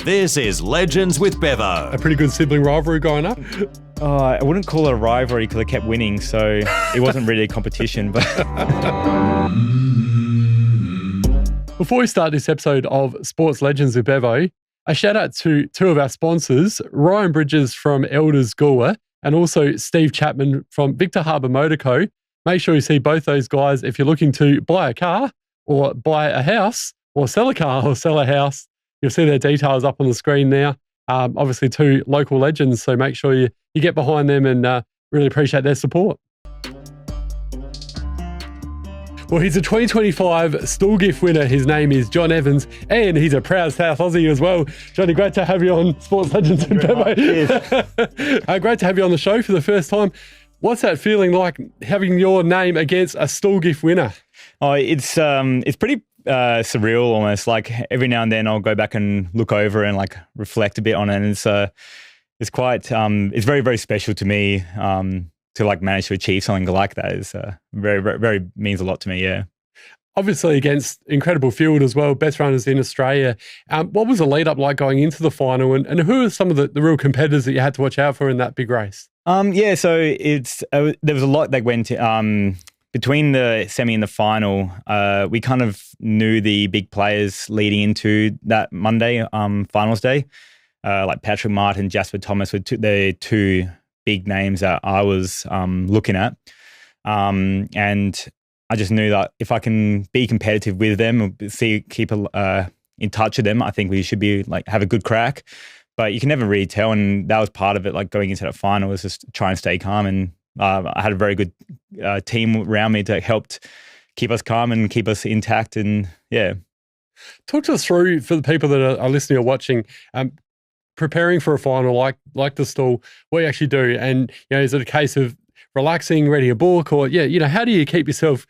This is Legends with Bevo. A pretty good sibling rivalry growing up. I wouldn't call it a rivalry because I kept winning, so it wasn't really a competition. But Before we start this episode of Sports Legends with Bevo, a shout out to two of our sponsors, Ryan Bridges from Elders Goolwa and also Steve Chapman from Victor Harbour Motor Co. Make sure you see both those guys if you're looking to buy a car or buy a house or sell a car or sell a house. You'll see their details up on the screen now. Obviously, two local legends, so make sure you get behind them and really appreciate their support. Well, he's a 2025 Stawell Gift winner. His name is John Evans, and he's a proud South Aussie as well. Johnny, great to have you on Sports Legends with Bevo. Great to have you on the show for the first time. What's that feeling like, having your name against a Stawell Gift winner? Oh, it's pretty surreal almost. Like every now and then I'll go back and look over and like reflect a bit on it. And it's quite it's very, very special to me to like manage to achieve something like that. Is very, very, very means a lot to me. Yeah. Obviously against incredible field as well, best runners in Australia. What was the lead up like going into the final, and who are some of the real competitors that you had to watch out for in that big race? Yeah, so it's there was a lot that went between the semi and the final. We kind of knew the big players leading into that Monday finals day, like Patrick Martin, Jasper Thomas were the two big names that I was looking at, and I just knew that if I can be competitive with them, keep in touch with them, I think we should be like have a good crack. But you can never really tell, and that was part of it. Like going into that final was just try and stay calm, and I had a very good team around me that helped keep us calm and keep us intact. And yeah, talk to us through, for the people that are listening or watching, preparing for a final like the Stawell, what you actually do, and is it a case of relaxing, reading a book, or how do you keep yourself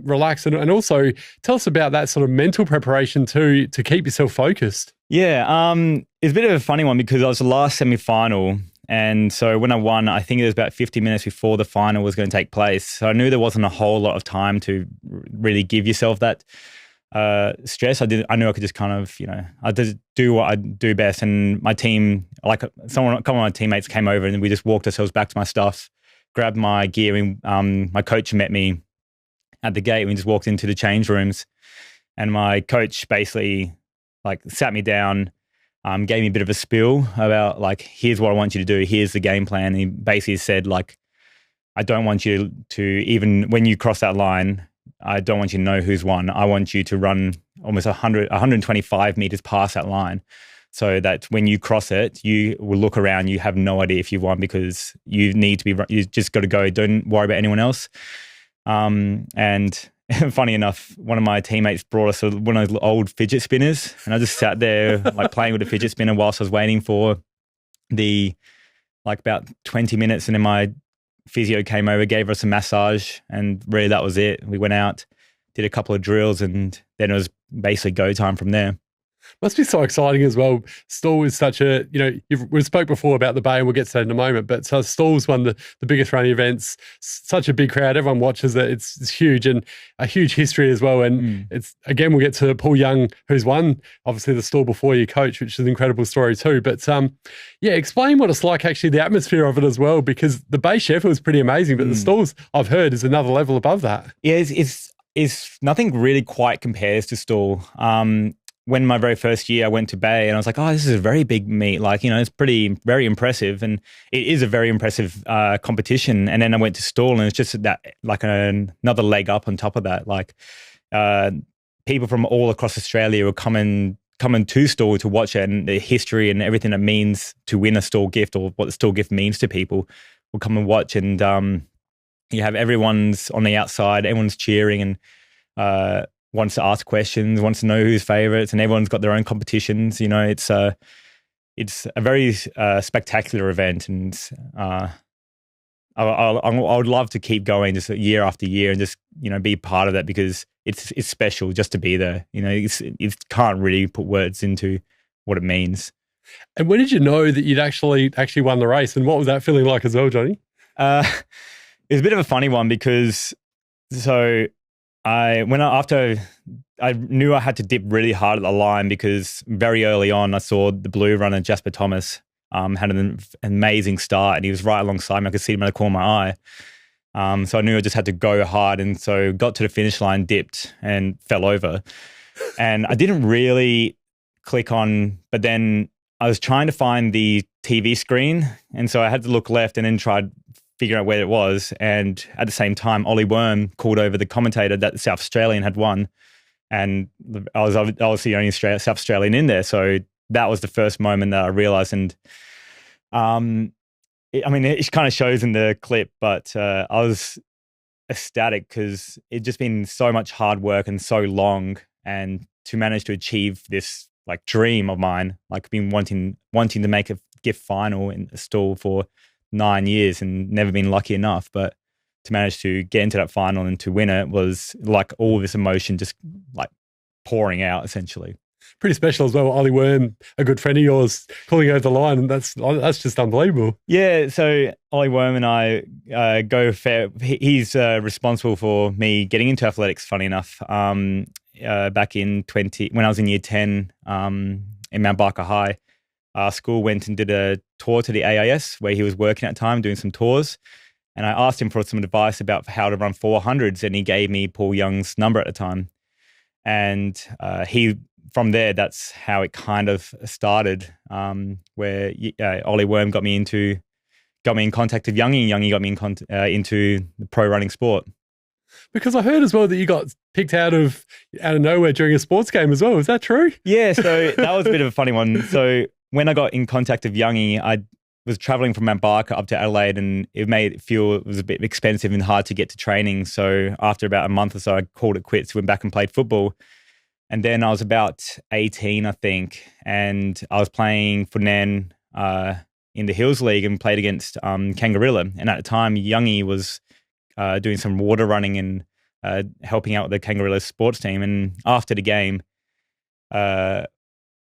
relaxed, and also tell us about that sort of mental preparation to keep yourself focused? Yeah, it's a bit of a funny one because I was the last semi-final, and so when I won, I think it was about 50 minutes before the final was going to take place. So I knew there wasn't a whole lot of time to really give yourself that stress. I knew I could just kind of, I just do what I do best, and my team, like a couple of my teammates came over and we just walked ourselves back to my stuff, grabbed my gear, and my coach met me at the gate. We just walked into the change rooms, and my coach basically like sat me down, gave me a bit of a spiel about like, here's what I want you to do. Here's the game plan. And he basically said like, I don't want you to even when you cross that line, I don't want you to know who's won. I want you to run almost 125 meters past that line, so that when you cross it, you will look around. You have no idea if you've won because you need to be. You just got to go. Don't worry about anyone else. And funny enough, one of my teammates brought us one of those old fidget spinners, and I just sat there like playing with a fidget spinner whilst I was waiting for about 20 minutes, and then my physio came over, gave us a massage, and really that was it. We went out, did a couple of drills, and then it was basically go time from there. Must be so exciting as well. Stawell is such a, we spoke before about the Bay, and we'll get to that in a moment, but so Stawell's one of the biggest running events, such a big crowd, everyone watches it, it's huge, and a huge history as well. And it's, again, we'll get to Paul Young, who's won, obviously, the Stawell before you, coach, which is an incredible story too. But explain what it's like, actually, the atmosphere of it as well, because the Bay Sheffield is pretty amazing, but the Stawell's, I've heard, is another level above that. Yeah, it's nothing really quite compares to Stawell. When my very first year I went to Bay, and I was like, oh, this is a very big meet. Like, it's very impressive. And it is a very impressive competition. And then I went to Stawell, and it's just that like another leg up on top of that. Like people from all across Australia were coming to Stawell to watch it, and the history and everything that means to win a Stawell Gift, or what the Stawell Gift means to people, will come and watch. And you have everyone's on the outside, everyone's cheering, and wants to ask questions, wants to know who's favourites, and everyone's got their own competitions. It's a very spectacular event, and I would love to keep going just year after year and just be part of that, because it's special just to be there. You can't really put words into what it means. And when did you know that you'd actually won the race, and what was that feeling like as well, Johnny? It was a bit of a funny one because After I knew I had to dip really hard at the line because very early on I saw the blue runner Jasper Thomas had an amazing start and he was right alongside me. I could see him in the corner of my eye. So I knew I just had to go hard, and so got to the finish line, dipped and fell over. And I didn't really click on, but then I was trying to find the TV screen, and so I had to look left and then tried figure out where it was. And at the same time, Ollie Worm called over the commentator that the South Australian had won. And I was the only South Australian in there. So that was the first moment that I realized. And it kind of shows in the clip, but I was ecstatic because it'd just been so much hard work and so long. And to manage to achieve this like dream of mine, like been wanting to make a gift final in a stall for 9 years and never been lucky enough, but to manage to get into that final and to win it was like all this emotion just like pouring out essentially. Pretty special as well. Ollie Worm, a good friend of yours, pulling over the line, and that's just unbelievable. Yeah, so Ollie Worm and I go fair. He's responsible for me getting into athletics, funny enough. Back in when I was in year 10 in Mount Barker High, our school went and did a tour to the AIS where he was working at the time, doing some tours. And I asked him for some advice about how to run 400s, and he gave me Paul Young's number at the time. And from there, that's how it kind of started, where Ollie Worm got me in contact with Youngie, and Youngie got me into the pro running sport. Because I heard as well that you got picked out of nowhere during a sports game as well. Is that true? Yeah, so that was a bit of a funny one. So when I got in contact with Youngie, I was traveling from Mount Barker up to Adelaide, and it made it feel it was a bit expensive and hard to get to training. So after about a month or so, I called it quits, went back and played football. And then I was about 18, I think, and I was playing for Nan in the Hills League and played against Kangarilla. And at the time, Youngie was doing some water running and helping out with the Kangarilla sports team. And after the game,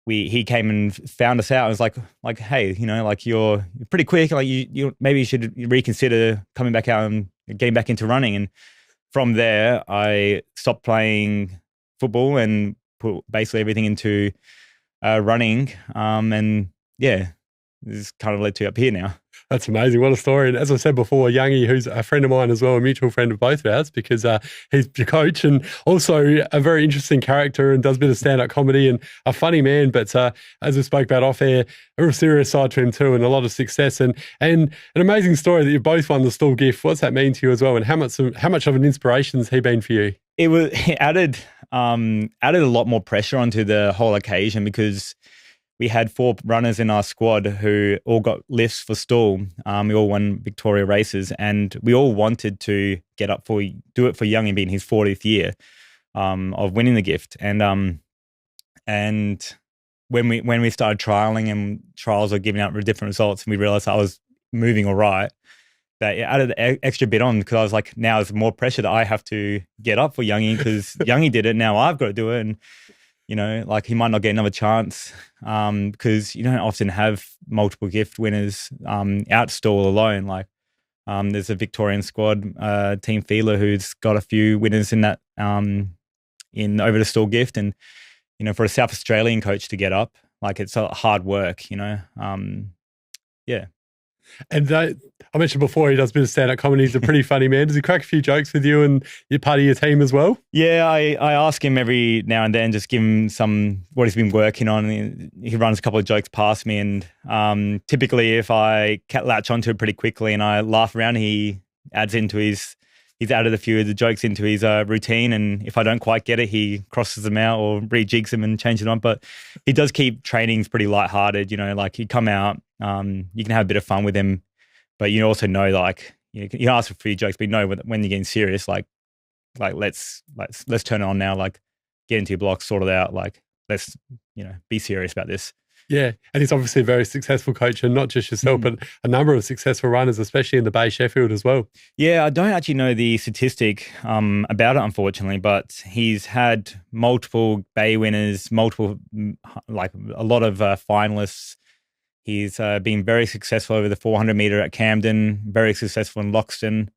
he came and found us out. And was like, hey, like you're pretty quick. Like you maybe you should reconsider coming back out and getting back into running. And from there, I stopped playing football and put basically everything into running. And yeah, this kind of led to up here now. That's amazing. What a story. And as I said before, Youngie, who's a friend of mine as well, a mutual friend of both of ours, because he's your coach and also a very interesting character and does a bit of stand-up comedy and a funny man. But as we spoke about off air, a real serious side to him too, and a lot of success and an amazing story that you both won the Stawell Gift. What's that mean to you as well? And how much of an inspiration has he been for you? It added a lot more pressure onto the whole occasion because we had 4 runners in our squad who all got lifts for Stawell. We all won Victoria races, and we all wanted to do it for Youngie being his 40th year of winning the gift. And when we started trialing and trials were giving out different results, and we realized I was moving all right, that it added an extra bit on because I was like, now there's more pressure that I have to get up for Youngie because Youngie did it. Now I've got to do it. And like he might not get another chance because you don't often have multiple gift winners out Stawell alone. Like there's a Victorian squad, Team Feeler, who's got a few winners in that in over the Stawell Gift, and for a South Australian coach to get up, like it's hard work. Yeah. And I mentioned before, he does a bit of stand-up comedy. He's a pretty funny man. Does he crack a few jokes with you and you're part of your team as well? Yeah, I ask him every now and then, just give him what he's been working on. He runs a couple of jokes past me, and typically if I latch onto it pretty quickly and I laugh around, he's added a few of the jokes into his routine, and if I don't quite get it, he crosses them out or rejigs them and changes them on. But he does keep trainings pretty lighthearted, like you come out, you can have a bit of fun with him, but you also know, like, you ask for a few jokes, but you know when you're getting serious, like let's turn it on now, like get into your blocks, sort it out, like let's be serious about this. Yeah, and he's obviously a very successful coach, and not just yourself, but a number of successful runners, especially in the Bay Sheffield as well. Yeah, I don't actually know the statistic about it, unfortunately, but he's had multiple Bay winners, like a lot of finalists. He's been very successful over the 400 metre at Camden, very successful in Loxton.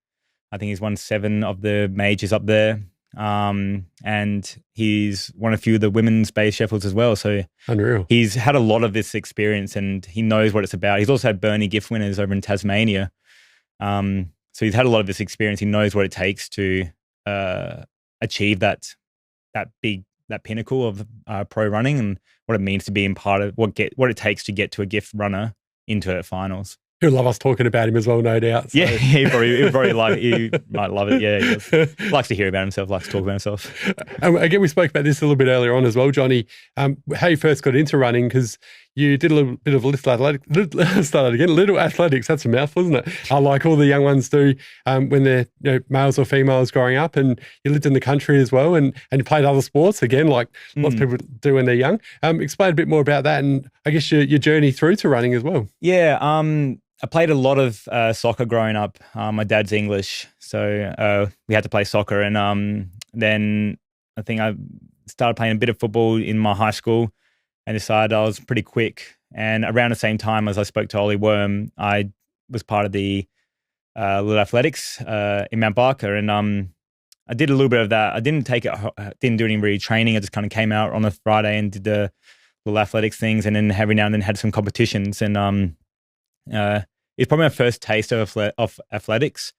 I think he's won 7 of the majors up there. and he's won a few of the women's base Sheffields as well. So Unreal. he's had a lot of this experience and he knows what it's about. He's also had Bernie Gift winners over in Tasmania. So he's had a lot of this experience. He knows what it takes to achieve that pinnacle of pro running and what it means to be in part of what it takes to get to a gift runner into finals. He'll love us talking about him as well, no doubt. So. Yeah, he might love it. Yeah, he likes to hear about himself, likes to talk about himself. Again, we spoke about this a little bit earlier on as well, Johnny. How you first got into running, because you did a little bit of little athletics. That's a mouthful, isn't it? Like all the young ones do when they're males or females growing up, and you lived in the country as well, and you played other sports again, like lots of people do when they're young. Explain a bit more about that, and I guess your journey through to running as well. Yeah. I played a lot of soccer growing up. My dad's English, so we had to play soccer. And then I think I started playing a bit of football in my high school and decided I was pretty quick. And around the same time as I spoke to Ollie Worm, I was part of the little athletics in Mount Barker. And I did a little bit of that. I didn't do any really training. I just kind of came out on a Friday and did the little athletics things, and then every now and then had some competitions. And it's probably my first taste of athletics,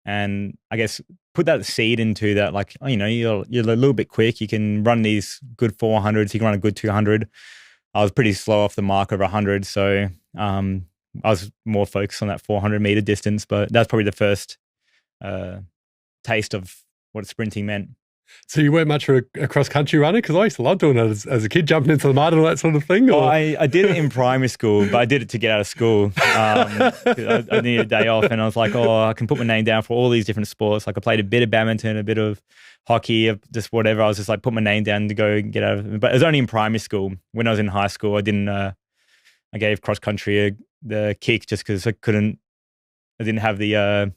and I guess put that seed into that. Like, you're a little bit quick. You can run these good 400s. You can run a good 200. I was pretty slow off the mark of 100, so I was more focused on that 400 meter distance. But that's probably the first taste of what sprinting meant. So you weren't much of a cross-country runner? Because I used to love doing it as a kid, jumping into the mud and all that sort of thing. Or? Well, I did it in primary school, but I did it to get out of school. I needed a day off, and I was like, I can put my name down for all these different sports. Like I played a bit of badminton, a bit of hockey, just whatever. I was just like, put my name down to go and get out of it. But it was only in primary school. When I was in high school, I gave cross-country the kick just because I didn't have the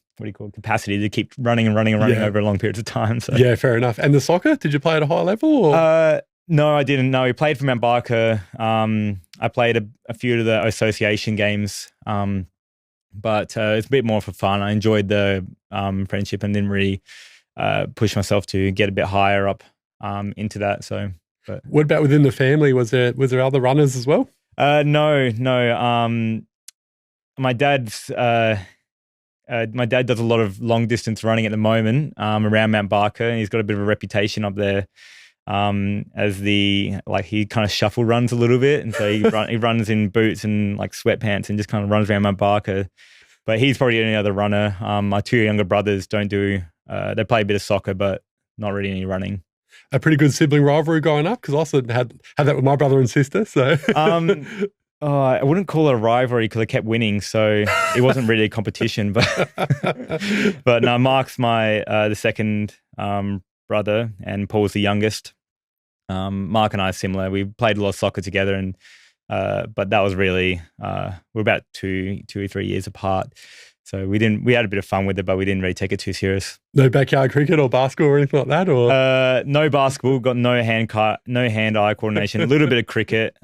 capacity to keep running over long periods of time. So. Yeah, fair enough. And the soccer, did you play at a high level? Or? No, I didn't. No, we played for Mount Barker. I played a few of the association games, but it's a bit more for fun. I enjoyed the friendship and didn't really push myself to get a bit higher up into that. So, but what about within the family? Was there other runners as well? No. My dad does a lot of long distance running at the moment around Mount Barker, and he's got a bit of a reputation up there as he kind of shuffle runs a little bit, and so he runs in boots and like sweatpants and just kind of runs around Mount Barker. But he's probably the only other runner. My two younger brothers don't do. They play a bit of soccer, but not really any running. A pretty good sibling rivalry growing up, because I also had that with my brother and sister. So. I wouldn't call it a rivalry because I kept winning, so it wasn't really a competition. But no, Mark's the second brother, and Paul's the youngest. Mark and I are similar. We played a lot of soccer together, and but that was really we're about 2 or 3 years apart. So we had a bit of fun with it, but we didn't really take it too serious. No backyard cricket or basketball or anything like that, or no basketball. Got no hand-eye coordination. A little bit of cricket.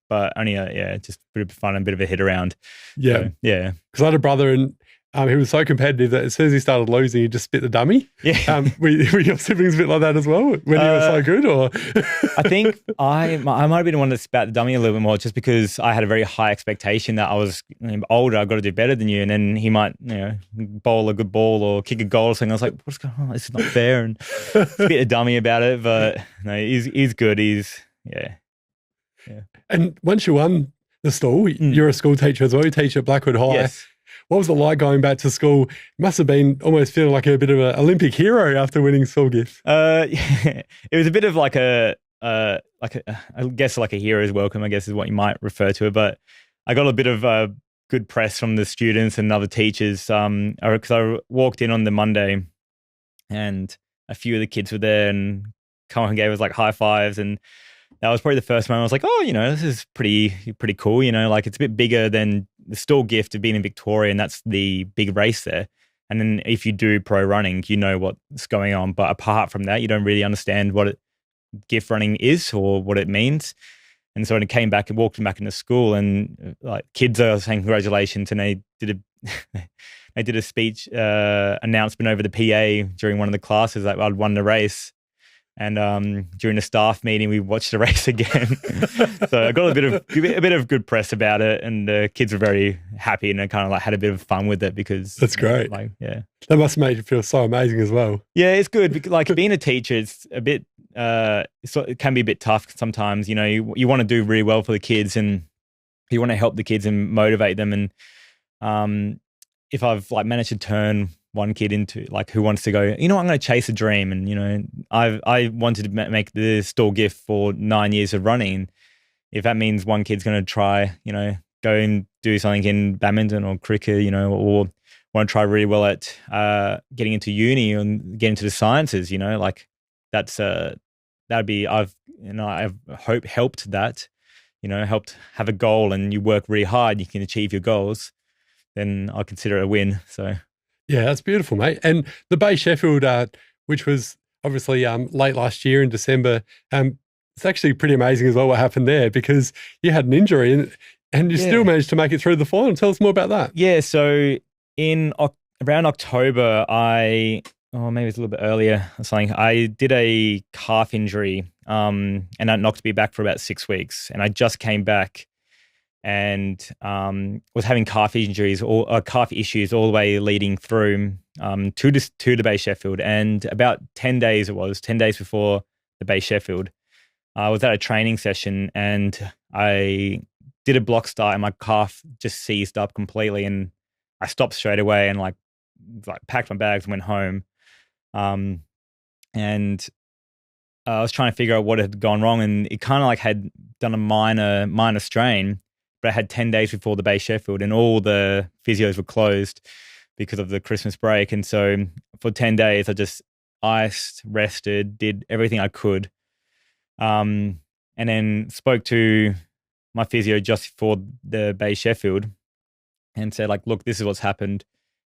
But only just a bit of fun and a bit of a hit around. Yeah. So, yeah. Because I had a brother, and he was so competitive that as soon as he started losing, he just spit the dummy. Yeah. Were your siblings a bit like that as well when you were so good? Or I think I might have been the one that spat the dummy a little bit more, just because I had a very high expectation that I was older, I've got to do better than you. And then he might, bowl a good ball or kick a goal or something. I was like, what's going on? This is not fair. And spit a dummy about it. But no, he's good. Yeah. And once you won the Stawell, you're a school teacher as well. You teach at Blackwood High. Yes. What was it like going back to school? You must have been almost feeling like a bit of an Olympic hero after winning Stawell Gift. It was a bit of like I guess like a hero's welcome, I guess is what you might refer to it. But I got a bit of good press from the students and other teachers because I walked in on the Monday, and a few of the kids were there and come and gave us like high fives, and that was probably the first moment I was like, this is pretty cool. Like it's a bit bigger than the Stawell Gift of being in Victoria, and that's the big race there. And then if you do pro running, you know what's going on. But apart from that, you don't really understand what gift running is or what it means. And so when it came back and walked back into school, and like kids are saying congratulations, and they did they did a speech announcement over the PA during one of the classes that I'd won the race. And during the staff meeting, we watched the race again. So I got a bit of good press about it, and the kids were very happy, and I kind of like had a bit of fun with it because that's great. Like, yeah, that must have made you feel so amazing as well. Yeah, it's good. Because, like being a teacher, it's a bit, it can be a bit tough sometimes. You know, you want to do really well for the kids, and you want to help the kids and motivate them. And if I've like managed to turn one kid into like who wants to go, you know, I'm going to chase a dream. And, you know, I wanted to make the Stawell Gift for 9 years of running. If that means one kid's going to try, you know, go and do something in badminton or cricket, you know, or want to try really well at getting into uni and get into the sciences, you know, like that'd be, I've helped that, you know, helped have a goal and you work really hard, you can achieve your goals, then I'll consider it a win. So. Yeah, that's beautiful, mate. And the Bay Sheffield, which was obviously late last year in December, it's actually pretty amazing as well what happened there because you had an injury and you still managed to make it through the final. Tell us more about that. Yeah, so around October, maybe it's a little bit earlier or something, I did a calf injury and that knocked me back for about 6 weeks. And I just came back and was having calf injuries or calf issues all the way leading through to the Bay Sheffield. And about 10 days before the Bay Sheffield, I was at a training session and I did a block start and my calf just seized up completely. And I stopped straight away and like packed my bags and went home. And I was trying to figure out what had gone wrong, and it kind of like had done a minor strain. But I had 10 days before the Bay Sheffield and all the physios were closed because of the Christmas break. And so for 10 days, I just iced, rested, did everything I could. And then spoke to my physio just before the Bay Sheffield and said, like, look, this is what's happened.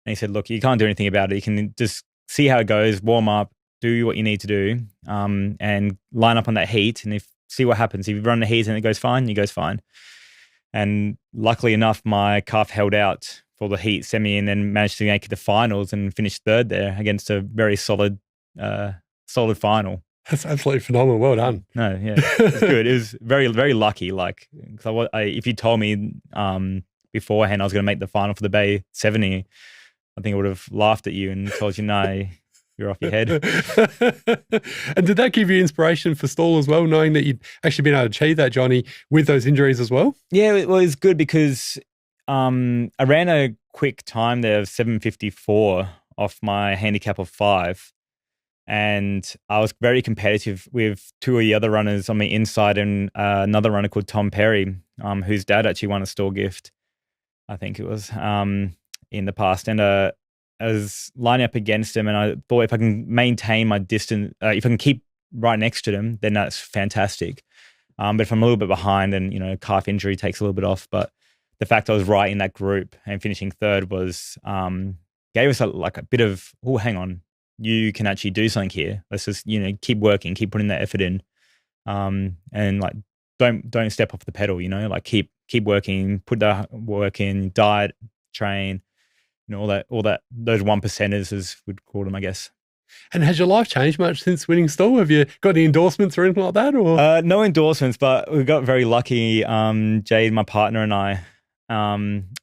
And he said, look, you can't do anything about it. You can just see how it goes, warm up, do what you need to do, and line up on that heat. And see what happens. If you run the heat and it goes fine, it goes fine. And luckily enough, my calf held out for the heat semi and then managed to make it to finals and finished third there against a very solid final. That's absolutely phenomenal. Well done. No, yeah, it was good. It was very, very lucky. Like, if you told me beforehand I was going to make the final for the Bay 70, I think I would have laughed at you and told you, no, you're off your head. And did that give you inspiration for Stawell as well, knowing that you'd actually been able to achieve that, Johnny, with those injuries as well? Yeah, it was good because I ran a quick time there of 7:54 off my handicap of 5. And I was very competitive with two of the other runners on the inside and another runner called Tom Perry, whose dad actually won a Stawell Gift, I think it was, in the past. And I was lining up against him and I thought if I can maintain my distance, if I can keep right next to them, then that's fantastic. But if I'm a little bit behind, then, you know, calf injury takes a little bit off. But the fact I was right in that group and finishing third was gave us a bit of, oh, hang on, you can actually do something here. Let's just, you know, keep working, keep putting that effort in, and like don't step off the pedal. You know, like keep working, put the work in, diet, train, you know, all that those 1%ers, as we'd call them, I guess. And has your life changed much since winning Stawell? Have you got any endorsements or anything like that? Or no endorsements, but we got very lucky. Jade, my partner, and I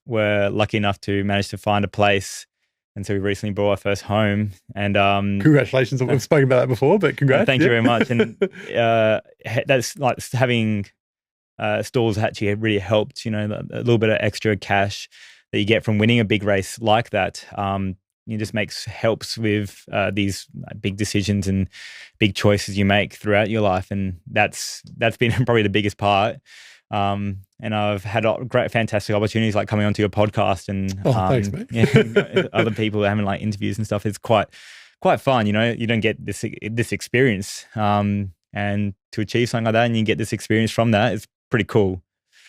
were lucky enough to manage to find a place. And so we recently bought our first home. And congratulations. We've spoken about that before, but congrats. Thank you very much. And that's like having Stawell's actually really helped, you know, a little bit of extra cash that you get from winning a big race like that. It just helps with these big decisions and big choices you make throughout your life. And that's been probably the biggest part. And I've had fantastic opportunities like coming onto your podcast and thanks, mate. other people having like interviews and stuff. It's quite fun, you know. You don't get this experience, and to achieve something like that, and you get this experience from that, it's pretty cool.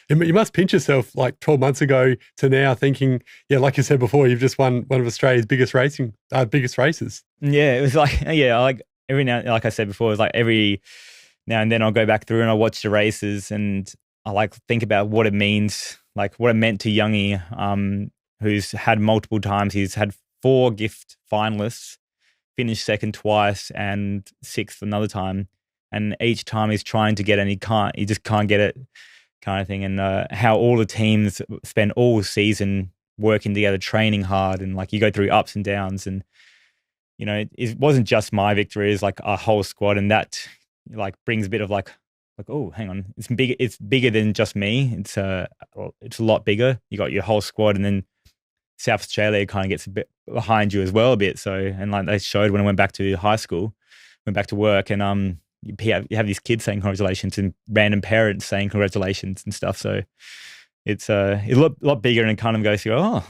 You must pinch yourself like 12 months ago to now thinking, yeah, like you said before, you've just won one of Australia's biggest races. Yeah, it was like, like every now, like I said before, it's like every now and then I'll go back through and I'll watch the races and I like think about what it means, like what it meant to Youngie, who's had multiple times. He's had 4 gift finalists, finished second twice and 6th another time. And each time he's trying to get it and he just can't get it, kind of thing. And how all the teams spend all season working together, training hard, and like you go through ups and downs. And, you know, it wasn't just my victory, it's like a whole squad. And that like brings a bit of like, oh, hang on, it's bigger than just me. It's a lot bigger. You got your whole squad, and then South Australia kind of gets a bit behind you as well a bit. So, and like they showed when I went back to high school, went back to work, and you have these kids saying congratulations and random parents saying congratulations and stuff. So it's a lot bigger, and it kind of goes through,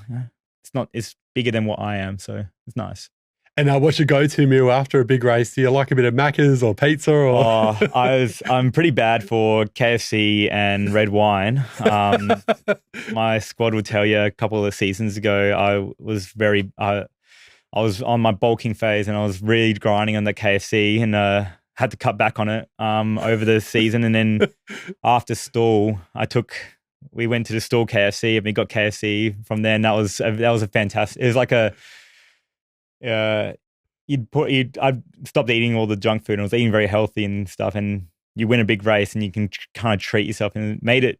it's bigger than what I am. So it's nice. And what's your go-to meal after a big race? Do you like a bit of Macca's or pizza? Or I'm pretty bad for KFC and red wine. My squad will tell you a couple of seasons ago, I was on my bulking phase, and I was really grinding on the KFC, and had to cut back on it over the season. And then after Stawell, we went to the Stawell KFC, and we got KFC from there. And that was a fantastic. It was like I'd stopped eating all the junk food, and I was eating very healthy and stuff. And you win a big race, and you can kind of treat yourself, and it made it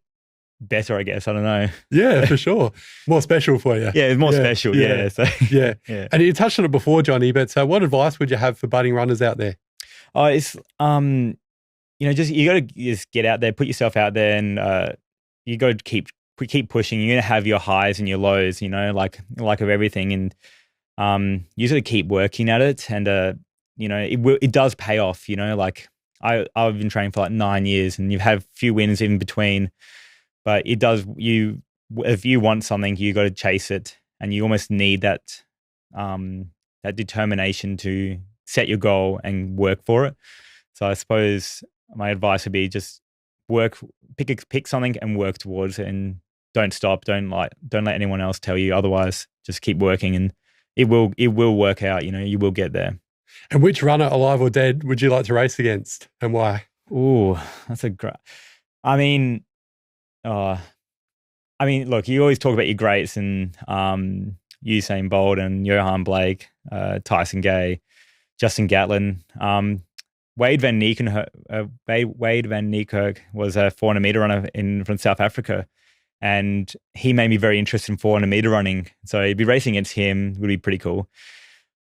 better, I guess. I don't know. Yeah, for sure. More special for you. Yeah, it's more special. Yeah. So, yeah. And you touched on it before, Johnny, but so what advice would you have for budding runners out there? Oh, it's you got to just get out there, put yourself out there, and you got to keep pushing. You're gonna have your highs and your lows, like of everything, and you just got to keep working at it, and it does pay off. Like I've been training for like 9 years, and you've had a few wins in between, but it does. If you want something, you got to chase it, and you almost need that determination to set your goal and work for it. So I suppose my advice would be just pick something and work towards it, and don't stop. Don't let anyone else tell you otherwise. Just keep working, and it will work out. You will get there. And which runner, alive or dead, would you like to race against, and why? Ooh, that's a great. I mean, look, you always talk about your greats, and Usain Bolt and Johan Blake, Tyson Gay, Justin Gatlin, Wade van Niekerk was a 400 meter runner from South Africa, and he made me very interested in 400 meter running. So you'd be racing against him would be pretty cool.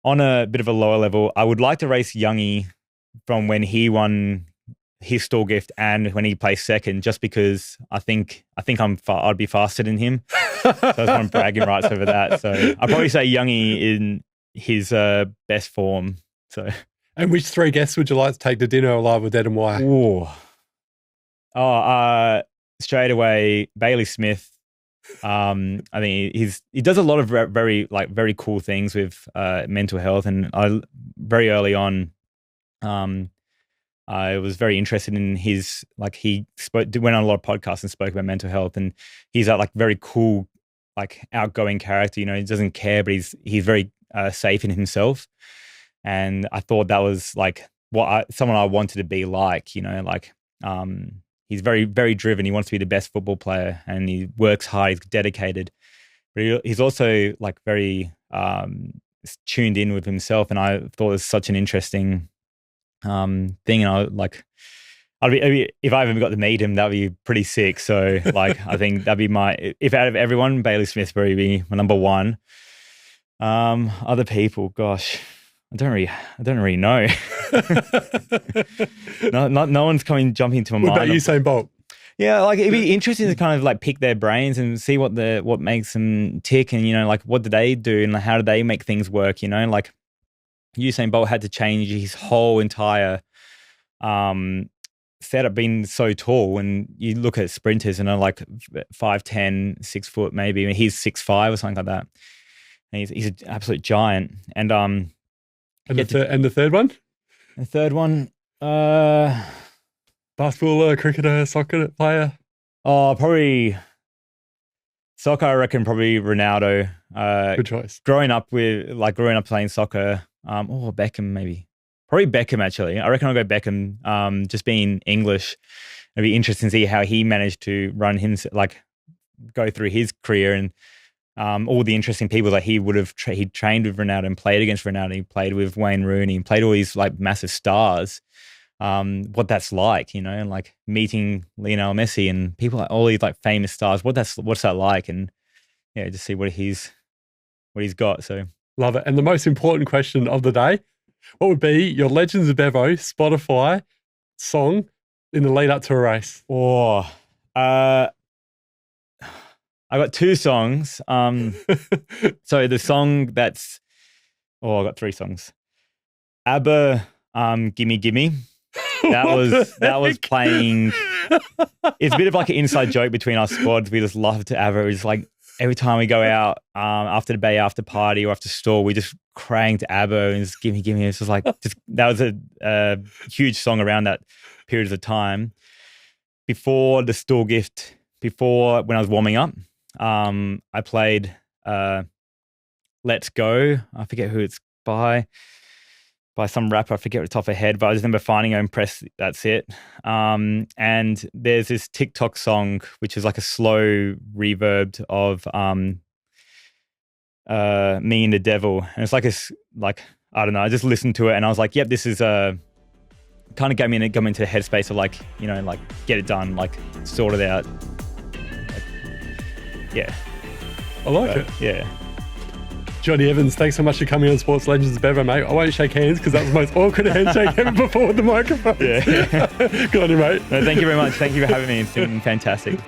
On a bit of a lower level, I would like to race Youngie from when he won his Stawell Gift and when he placed second, just because I think I'd be faster than him. So I just want bragging rights over that. So I'd probably say Youngie in his best form. So, and which 3 guests would you like to take to dinner, alive or dead, and why? Straight away, Bailey Smith. I think he does a lot of very cool things with mental health, and very early on, I was very interested in his he went on a lot of podcasts and spoke about mental health, and he's that very cool outgoing character. He doesn't care, but he's very safe in himself. And I thought that was someone I wanted to be like. He's very, very driven. He wants to be the best football player, and he works hard. He's dedicated, but he's also very tuned in with himself. And I thought it was such an interesting thing. And if I ever got to meet him, that'd be pretty sick. So I think that'd be if out of everyone, Bailey Smith's probably be my number one. Other people, gosh. I don't really know. No one's jumping into my mind. What about Usain Bolt? Yeah, it'd be interesting to kind of pick their brains and see what makes them tick, and what do they do, and how do they make things work. Usain Bolt had to change his whole entire setup, being so tall. When you look at sprinters and are 5'10", 6 foot maybe, he's 6'5" or something like that. And he's an absolute giant, and the third one? The third one, basketballer, cricketer, soccer player. Oh, probably soccer. I reckon probably Ronaldo. Good choice. Growing up playing soccer. Beckham maybe. Probably Beckham actually. I reckon I'll go Beckham. Just being English, it'd be interesting to see how he managed to run go through his career, and all the interesting people that he would have he trained with Ronaldo and played against Ronaldo. He played with Wayne Rooney, played all these like massive stars. What that's like, and like meeting Lionel Messi and people like all these like famous stars. What's that like? And yeah, just see what he's got. So Love it. And the most important question of the day: what would be your Legends of Bevo Spotify song in the lead up to a race? I got two songs. So the song that's, I got three songs. ABBA, Gimme Gimme. That was playing. It's a bit of like an inside joke between our squads. We just love to ABBA. It's like every time we go out after the bay, after party or after store, we just crank to ABBA and just Gimme Gimme. It's just like that was a huge song around that period of time. Before the Stawell Gift, when I was warming up, I played Let's Go. I forget who it's by some rapper. I forget the top of my head, but I just remember finding it, press That's It. And there's this TikTok song, which is like a slow reverb of Me and the Devil. And it's like I don't know, I just listened to it and I was like, yep, this is kind of got me into the headspace of like, like get it done, like sort it out. Yeah. I like it. Yeah. Johnny Evans, thanks so much for coming on Sports Legends of Bevo, mate. I won't shake hands because that was the most awkward handshake ever before with the microphone. Yeah. Good on you, mate. No, thank you very much. Thank you for having me. It's been fantastic.